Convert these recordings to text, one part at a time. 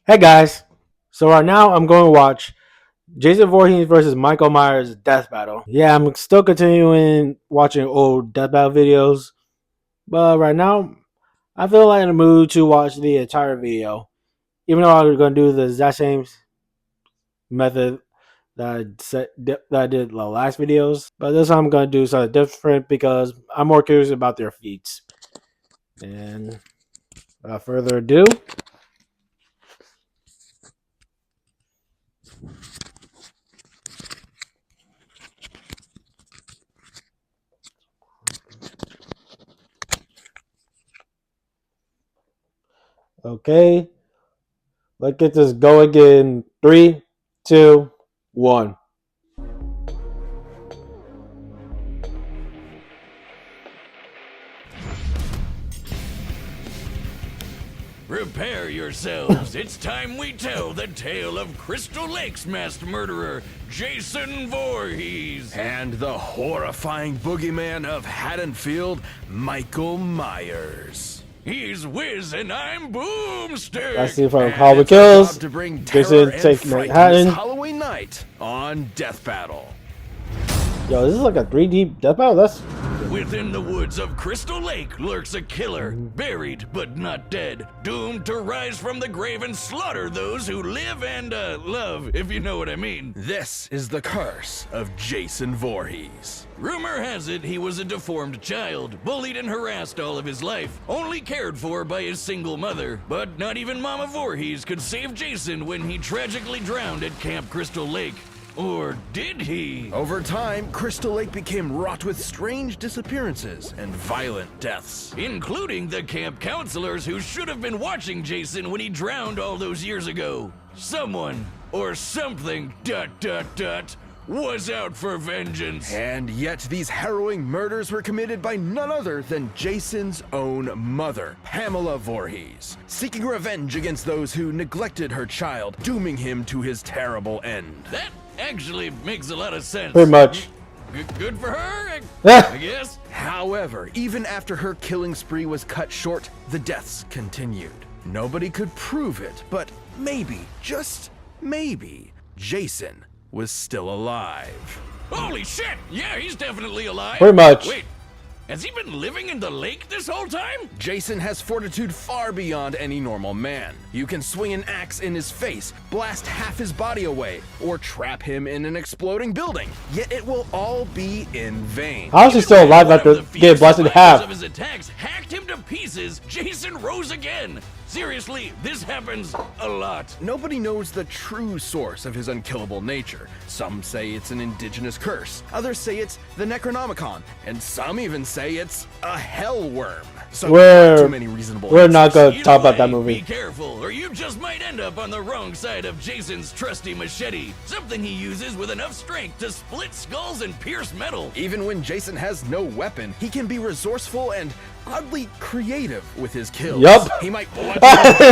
Hey guys, so right now I'm going to watch Jason Voorhees versus Michael Myers Death Battle. Yeah, I'm still continuing watching old Death Battle videos, but right now I feel like in the mood to watch the entire video. Even though I'm going to do the exact same method that I did the last videos, but this time I'm going to do something different because I'm more curious about their feats. And without further ado, okay, let's get this going in 3, 2, 1. Prepare yourselves. It's time we tell the tale of Crystal Lake's masked murderer, Jason Voorhees. And the horrifying boogeyman of Haddonfield, Michael Myers. He's Wiz and I'm Boomstick. That's the from And Halloween it's our Kills. job to bring Jason terror and take fright Manhattan. this Halloween night on Death Battle. Yo, this is like a 3D death battle. That's Within the woods of Crystal Lake lurks a killer, buried but not dead, doomed to rise from the grave and slaughter those who live and love, if you know what I mean. This is the curse of Jason Voorhees. Rumor has it he was a deformed child, bullied and harassed all of his life, only cared for by his single mother. But not even Mama Voorhees could save Jason when he tragically drowned at Camp Crystal Lake. Or did he? Over time, Crystal Lake became wrought with strange disappearances and violent deaths. Including the camp counselors who should have been watching Jason when he drowned all those years ago. Someone, or something, ... was out for vengeance. And yet these harrowing murders were committed by none other than Jason's own mother, Pamela Voorhees, seeking revenge against those who neglected her child, dooming him to his terrible end. That actually makes a lot of sense. pretty much. Good for her, I guess. However, even after her killing spree was cut short, the deaths continued. Nobody could prove it, but maybe, just maybe, Jason was still alive. Holy shit! Yeah, he's definitely alive. Pretty much. Wait, has he been living in the lake this whole time? Jason has fortitude far beyond any normal man. You can swing an axe in his face, blast half his body away, or trap him in an exploding building. Yet it will all be in vain. How is he still alive One after of the getting blasted in half? of his attacks hacked him to pieces. Jason rose again. Seriously, this happens a lot. Nobody knows the true source of his unkillable nature. Some say it's an indigenous curse, others say it's the Necronomicon, and some even say it's a hell worm. So not too many reasonable we're not answers. going to Either talk about that way, movie. Be careful, or you just might end up on the wrong side of Jason's trusty machete. Something he uses with enough strength to split skulls and pierce metal. Even when Jason has no weapon, he can be resourceful and oddly creative with his kills. Yup. He might bludgeon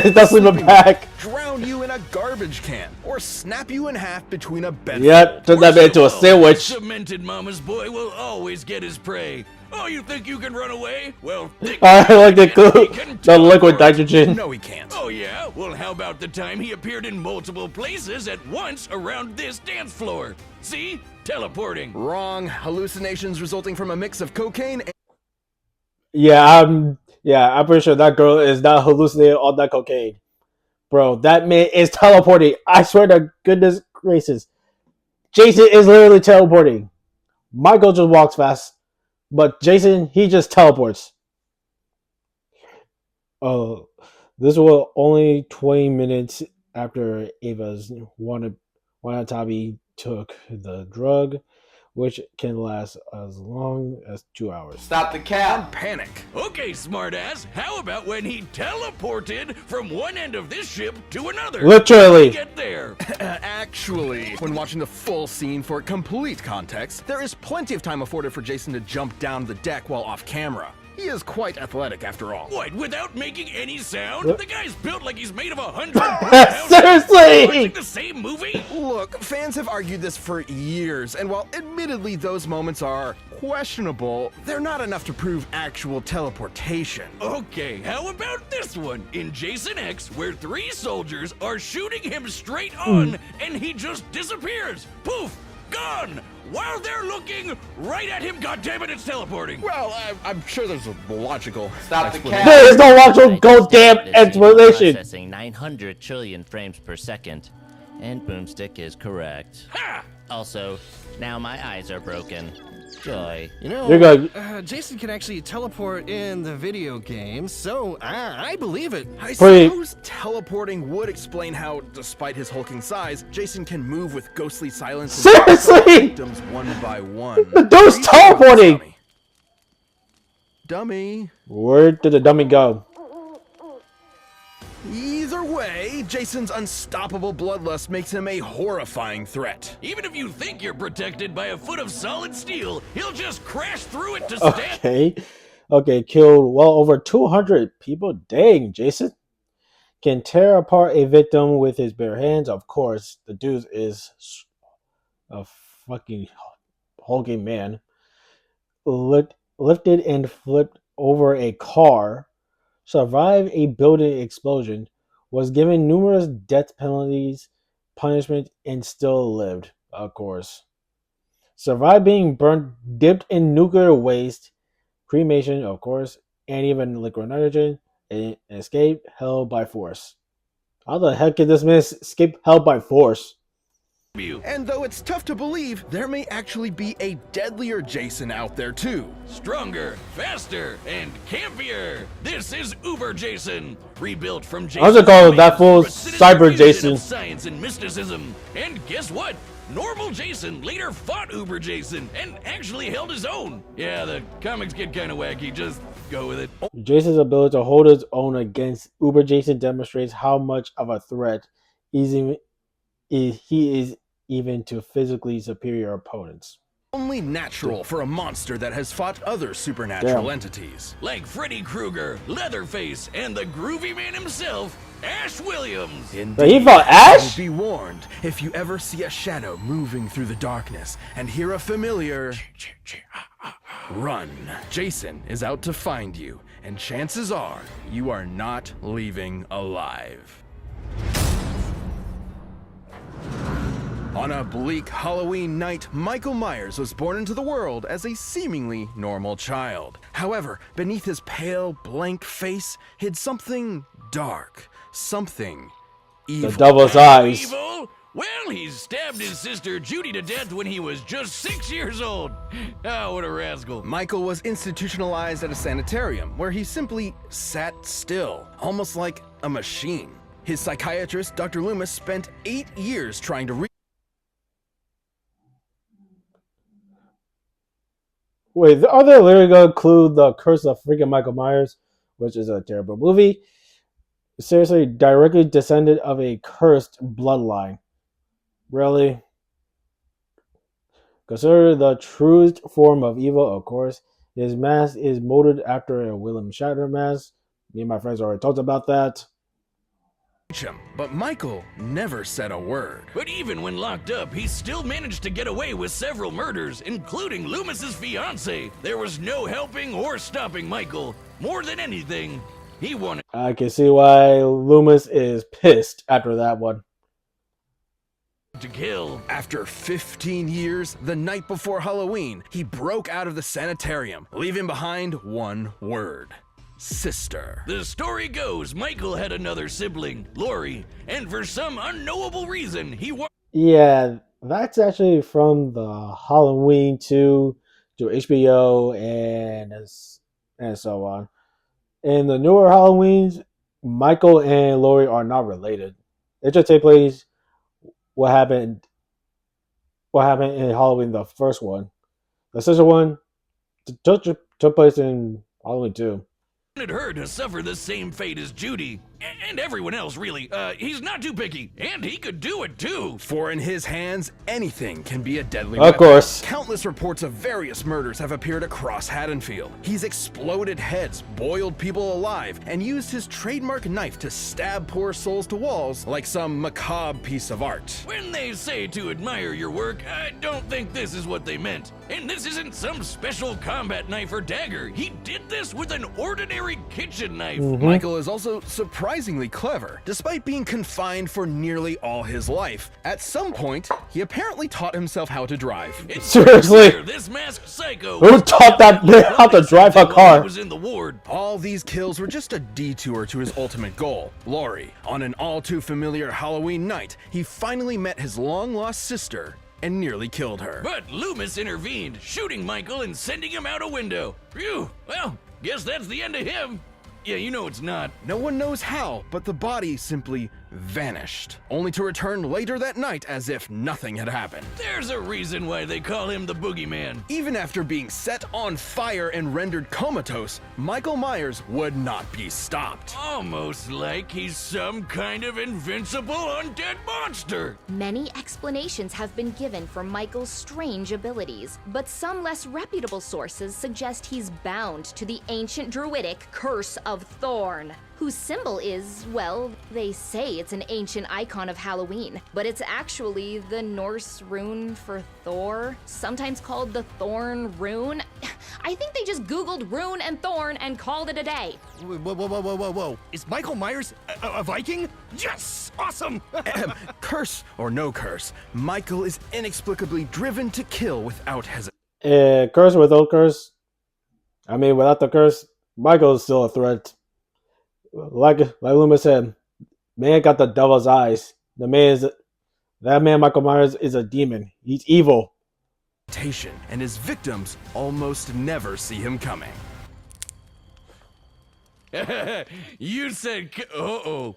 you That's in the back. drown you in a garbage can, or snap you in half between a bed. Yep, turn that man into a sandwich. Cemented mama's boy will always get his prey. Oh, you think you can run away? Well, I like the he can the liquid teleport. nitrogen. No, he can't. Oh yeah? Well, how about the time he appeared in multiple places at once around this dance floor? See? Teleporting. Wrong. Hallucinations resulting from a mix of cocaine and I'm pretty sure that girl is not hallucinating all that cocaine. Bro, that man is teleporting. I swear to goodness gracious. Jason is literally teleporting. Michael just walks fast, but Jason, he just teleports. Oh, this was only 20 minutes after Ava's Wanatabi took the drug, which can last as long as 2 hours. Stop the cap. panic. Okay, smartass. How about when he teleported from one end of this ship to another? Literally. Get there. Actually, when watching the full scene for complete context, there is plenty of time afforded for Jason to jump down the deck while off camera. He is quite athletic after all. What, without making any sound? What? The guy's built like he's made of 100 houses. Seriously! Watching the same movie? Look, fans have argued this for years, and while admittedly those moments are questionable, they're not enough to prove actual teleportation. Okay, how about this one? In Jason X, where 3 soldiers are shooting him straight on, and he just disappears. Poof! Gone! While they're looking right at him, goddammit, it's teleporting! Well, I'm sure there's a logical Stop the explanation. cap. There is no logical I just goddamn downloaded this scene explanation. Processing 900 trillion frames per second, and Boomstick is correct. Ha! Also, now my eyes are broken. Joy. You know, You're good. Jason can actually teleport in the video game, so I believe it. I Pretty- suppose teleporting would explain how, despite his hulking size, Jason can move with ghostly silence and Seriously? victims one by one. The dude's teleporting! Dummy. Where did the dummy go? Either way, Jason's unstoppable bloodlust makes him a horrifying threat. Even if you think you're protected by a foot of solid steel, he'll just crash through it to stand. Okay. Okay, killed well over 200 people. Dang, Jason. Can tear apart a victim with his bare hands. Of course, the dude is a fucking hulking man. Lifted and flipped over a car. Survived a building explosion. Was given numerous death penalties, punishment, and still lived, of course. Survived being burnt, dipped in nuclear waste, cremation, of course, and even liquid nitrogen, and escape hell by force. How the heck did this man escape hell by force? And though it's tough to believe, there may actually be a deadlier Jason out there too. Stronger, faster, and campier. This is Uber Jason, rebuilt from I was gonna call Jason's that fool remains, but sinister Cyber fusion Jason. of science and mysticism. And guess what? Normal Jason later fought Uber Jason and actually held his own. Yeah, the comics get kind of wacky. Just go with it. Jason's ability to hold his own against Uber Jason demonstrates how much of a threat he is even to physically superior opponents. Only natural for a monster that has fought other supernatural Damn. entities. Like Freddy Krueger, Leatherface, and the groovy man himself, Ash Williams. But he fought Ash? Be warned, if you ever see a shadow moving through the darkness and hear a familiar, run. Jason is out to find you, and chances are you are not leaving alive. On a bleak Halloween night, Michael Myers was born into the world as a seemingly normal child. However, beneath his pale, blank face hid something dark, something evil. The devil's eyes. Evil? Well, he stabbed his sister Judy to death when he was just 6 years old. Oh, what a rascal. Michael was institutionalized at a sanitarium where he simply sat still, almost like a machine. His psychiatrist, Dr. Loomis, spent 8 years trying to Wait, are they literally going to include The Curse of freaking Michael Myers, which is a terrible movie? Seriously, directly descended of a cursed bloodline. Really? Considered the truest form of evil, of course. His mask is molded after a William Shatner mask. Me and my friends already talked about that. him, but Michael never said a word. But even when locked up, he still managed to get away with several murders, including Loomis's fiancée. There was no helping or stopping Michael. More than anything, he wanted I can see why Loomis is pissed after that one. to kill. After 15 years, the night before Halloween, he broke out of the sanitarium, leaving behind one word: sister. The story goes Michael had another sibling, Lori, and for some unknowable reason, he Yeah, that's actually from the Halloween 2 to HBO and so on. In the newer Halloweens, Michael and Lori are not related. It just takes place what happened in Halloween, the first one. The sister one took place in Halloween 2. wanted her to suffer the same fate as Judy. And everyone else, really. He's not too picky, and he could do it too. For in his hands, anything can be a deadly Of weapon. course. Countless reports of various murders have appeared across Haddonfield. He's exploded heads, boiled people alive, and used his trademark knife to stab poor souls to walls like some macabre piece of art. When they say to admire your work, I don't think this is what they meant. And this isn't some special combat knife or dagger. He did this with an ordinary kitchen knife. Michael is also surprisingly clever. Despite being confined for nearly all his life, at some point, he apparently taught himself how to drive. It's Seriously? clear this masked psycho Who taught that man how to drive a while he car? was in the ward. All these kills were just a detour to his ultimate goal, Laurie. On an all too familiar Halloween night, he finally met his long-lost sister and nearly killed her. But Loomis intervened, shooting Michael and sending him out a window. Phew, well, guess that's the end of him. Yeah, you know it's not. No one knows how, but the body simply vanished, only to return later that night as if nothing had happened. There's a reason why they call him the Boogeyman. Even after being set on fire and rendered comatose, Michael Myers would not be stopped. Almost like he's some kind of invincible undead monster. Many explanations have been given for Michael's strange abilities, but some less reputable sources suggest he's bound to the ancient druidic Curse of Thorn, whose symbol is, well, they say it's an ancient icon of Halloween, but it's actually the Norse rune for Thor, sometimes called the Thorn Rune. I think they just Googled rune and thorn and called it a day. Whoa. Is Michael Myers a Viking? Yes! Awesome! Curse or no curse, Michael is inexplicably driven to kill without hesitation. Curse or without curse? I mean, without the curse, Michael is still a threat. Like Loomis said, man got the devil's eyes. That man, Michael Myers, is a demon. He's evil. And his victims almost never see him coming. You said, uh-oh.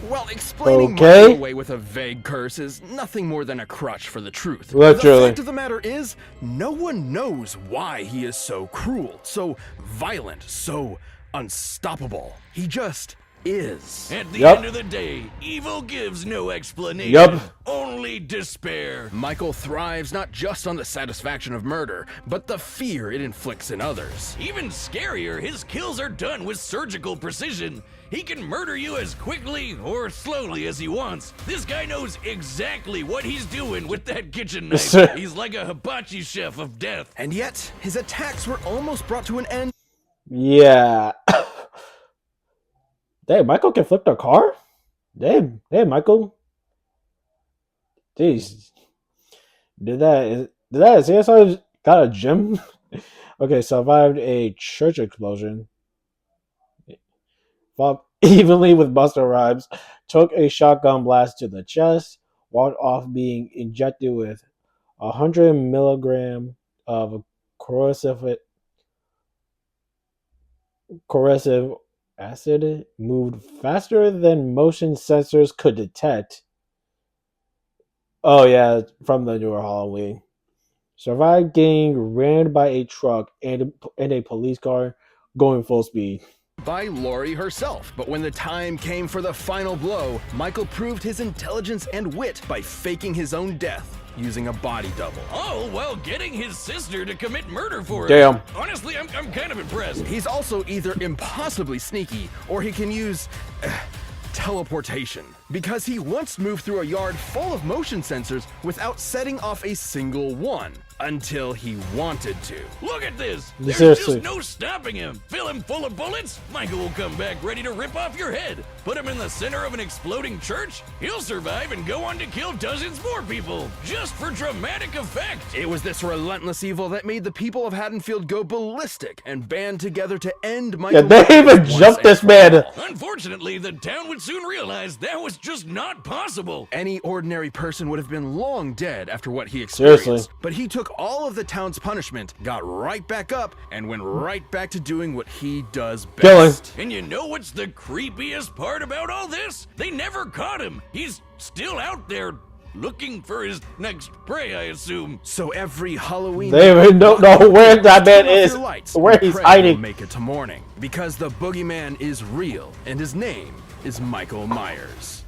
Well, explaining Okay. Michael away with a vague curse is nothing more than a crutch for the truth. Literally. The fact of the matter is, no one knows why he is so cruel, so violent, so unstoppable. He just is. At the Yup. end of the day, evil gives no explanation. Yup. Only despair. Michael thrives not just on the satisfaction of murder, but the fear it inflicts in others. Even scarier, his kills are done with surgical precision. He can murder you as quickly or slowly as he wants. This guy knows exactly what he's doing with that kitchen knife. He's like a hibachi chef of death. And yet, his attacks were almost brought to an end. Yeah. Damn, Michael can flip the car? Damn, Michael. Jeez. Did that CSI got a gym? Okay, survived a church explosion. Fought evenly with Buster Rhymes. Took a shotgun blast to the chest. Walked off being injected with 100 milligram of corrosive acid, moved faster than motion sensors could detect. Oh yeah, from the newer Halloween. Survived getting ran by a truck and a police car going full speed. By Laurie herself. But when the time came for the final blow, Michael proved his intelligence and wit by faking his own death using a body double. All while getting his sister to commit murder for him. Damn. Honestly, I'm kind of impressed. He's also either impossibly sneaky or he can use teleportation, because he once moved through a yard full of motion sensors without setting off a single one. Until he wanted to. Look at this. There's Seriously. just no stopping him. Fill him full of bullets, Michael will come back ready to rip off your head. Put him in the center of an exploding church, he'll survive and go on to kill dozens more people, just for dramatic effect. It was this relentless evil that made the people of Haddonfield go ballistic and band together to end Michael. Yeah, they even once jumped and this for man. all. Unfortunately, the town would soon realize that was just not possible. Any ordinary person would have been long dead after what he experienced. Seriously. But he took all of the town's punishment, got right back up, and went right back to doing what he does Killing. best. And you know what's the creepiest part about all this? They never caught him. He's still out there looking for his next prey, I assume. So every Halloween They even don't know where that man turn off is, your lights where and he's pray hiding. will make it to morning. Because the boogeyman is real, and his name is Michael Myers.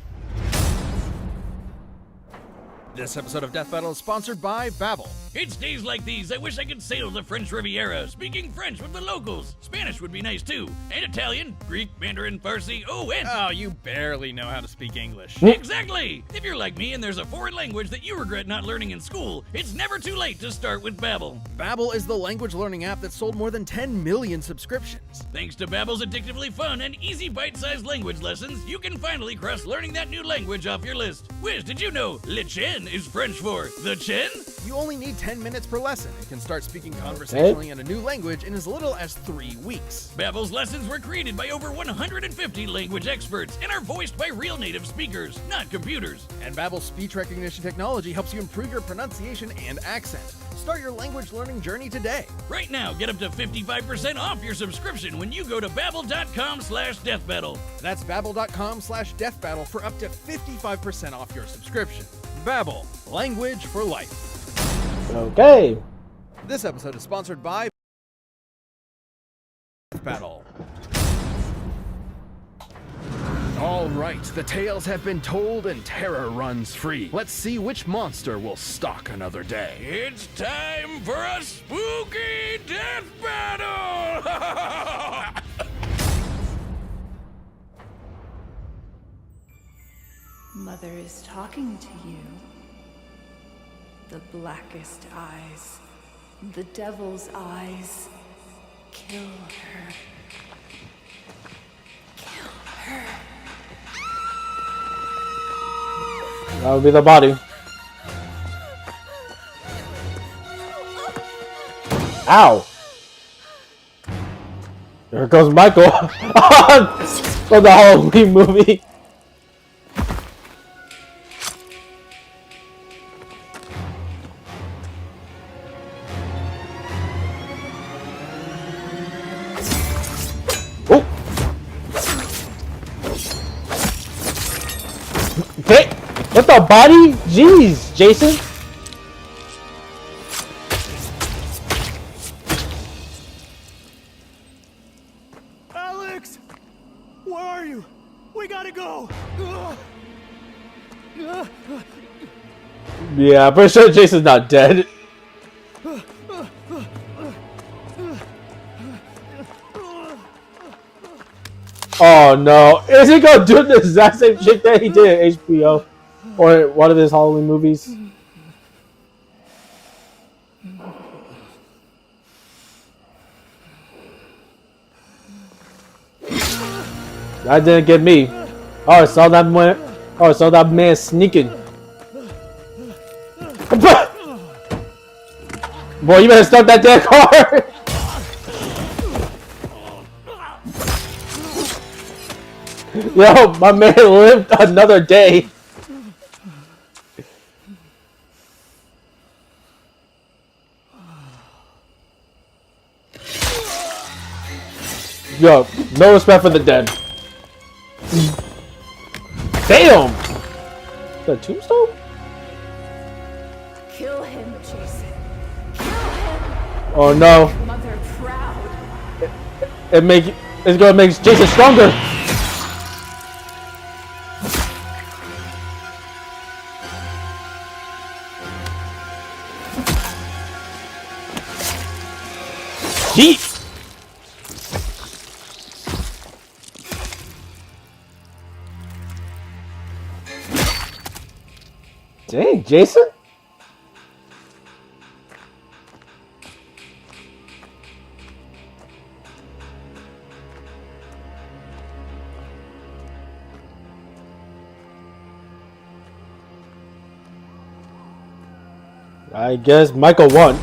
This episode of Death Battle is sponsored by Babbel. It's days like these I wish I could sail the French Riviera, speaking French with the locals. Spanish would be nice too, and Italian, Greek, Mandarin, Farsi, and... Oh, you barely know how to speak English. Exactly! If you're like me and there's a foreign language that you regret not learning in school, it's never too late to start with Babbel. Babbel is the language learning app that sold more than 10 million subscriptions. Thanks to Babbel's addictively fun and easy bite-sized language lessons, you can finally cross learning that new language off your list. Wiz, did you know Le Chen is French for the Chen? You only need 10 minutes per lesson and can start speaking conversationally in a new language in as little as 3 weeks. Babbel's lessons were created by over 150 language experts and are voiced by real native speakers, not computers. And Babbel's speech recognition technology helps you improve your pronunciation and accent. Start your language learning journey today. Right now, get up to 55% off your subscription when you go to babbel.com/deathbattle. That's babbel.com/deathbattle for up to 55% off your subscription. Babbel, language for life. Okay. This episode is sponsored by Death Battle. All right, the tales have been told and terror runs free. Let's see which monster will stalk another day. It's time for a spooky death battle! Mother is talking to you. The blackest eyes, the devil's eyes. Kill her. Kill her. That would be the body. Ow! There goes Michael from the Halloween movie. Oh! Okay, what the body? Jeez, Jason. Alex! Where are you? We gotta go! Yeah, I'm pretty sure Jason's not dead. Oh no, is he gonna do the exact same shit that he did at HBO or one of his Halloween movies? That didn't get me. Oh, I saw that man. Oh, I saw that man sneaking. Boy, you better stop that damn car. Yo, my man lived another day. Yo, no respect for the dead. Damn! The tombstone? Kill him, Jason. Kill him. Oh no. Mother proud. It's gonna make Jason stronger. Jeez. Dang, Jason? I guess Michael won.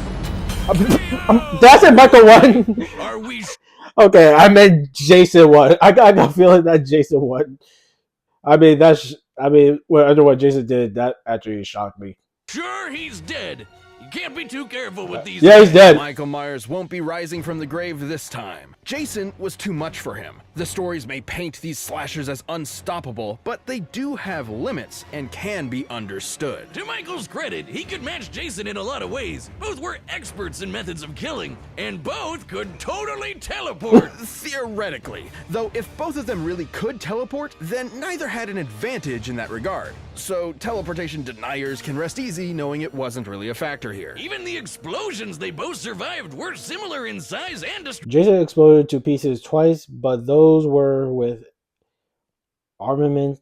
Did I say Michael won? Are we Okay, I meant Jason won. I got a feeling that Jason won. I mean, after what Jason did, that actually shocked me. sure he's dead? can't be too careful with these. Yeah, he's dead. Michael Myers won't be rising from the grave this time. Jason was too much for him. The stories may paint these slashers as unstoppable, but they do have limits and can be understood. To Michael's credit, he could match Jason in a lot of ways. Both were experts in methods of killing, and both could totally teleport. Theoretically, though if both of them really could teleport, then neither had an advantage in that regard. So teleportation deniers can rest easy knowing it wasn't really a factor here. Even the explosions they both survived were similar in size and destruction. Jason exploded to pieces twice, but those were with armament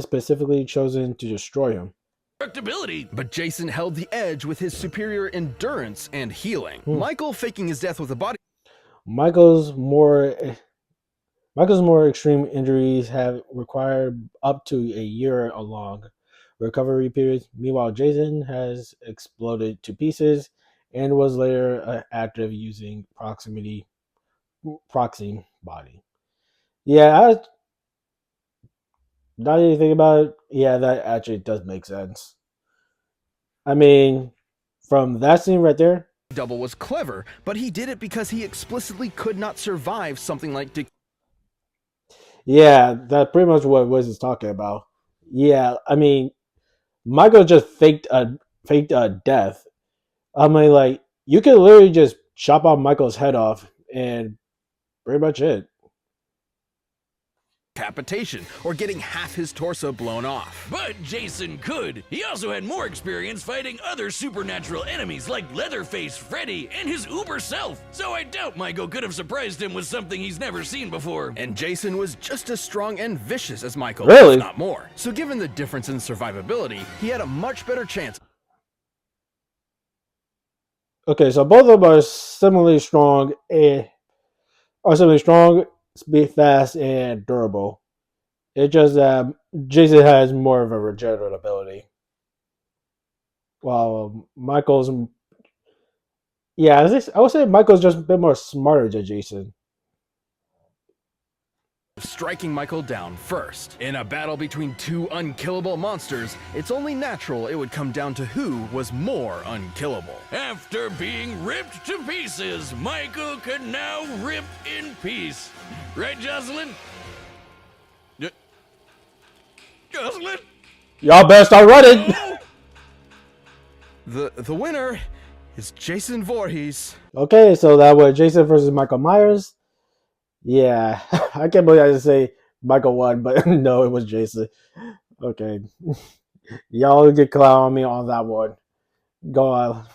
specifically chosen to destroy him. But Jason held the edge with his superior endurance and healing. Michael faking his death with a body. Michael's more extreme injuries have required up to a year-long recovery period. Meanwhile, Jason has exploded to pieces and was later active using proxy body. Yeah, now that you think about it, yeah, that actually does make sense. I mean, from that scene right there, Double was clever, but he did it because he explicitly could not survive something like yeah, that's pretty much what Wiz is talking about. Yeah, I mean, Michael just faked a death. I mean, like, you could literally just chop off Michael's head off and pretty much it. decapitation or getting half his torso blown off. But Jason could. He also had more experience fighting other supernatural enemies like Leatherface, Freddy, and his uber self. So I doubt Michael could have surprised him with something he's never seen before. And Jason was just as strong and vicious as Michael, Really? if not more. So given the difference in survivability, he had a much better chance. Okay, so both of them are similarly strong, speed fast, and durable. It's just that Jason has more of a regenerative ability, while Michael's, yeah, I would say Michael's just a bit more smarter than Jason. Striking Michael down first. In a battle between two unkillable monsters, it's only natural it would come down to who was more unkillable. After being ripped to pieces, Michael could now rip in peace. Right, Jocelyn? Jocelyn? Y'all better start running. The winner is Jason Voorhees. Okay, so that was Jason versus Michael Myers. Yeah, I can't believe I just say Michael won, but no, it was Jason. Okay, y'all get clown on me on that one. Go on.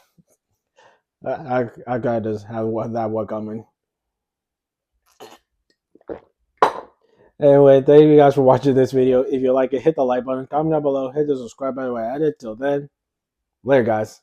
I gotta just have that one coming. Anyway, thank you guys for watching this video. If you like it, hit the like button, comment down below, hit the subscribe button when I edit. Till then, later, guys.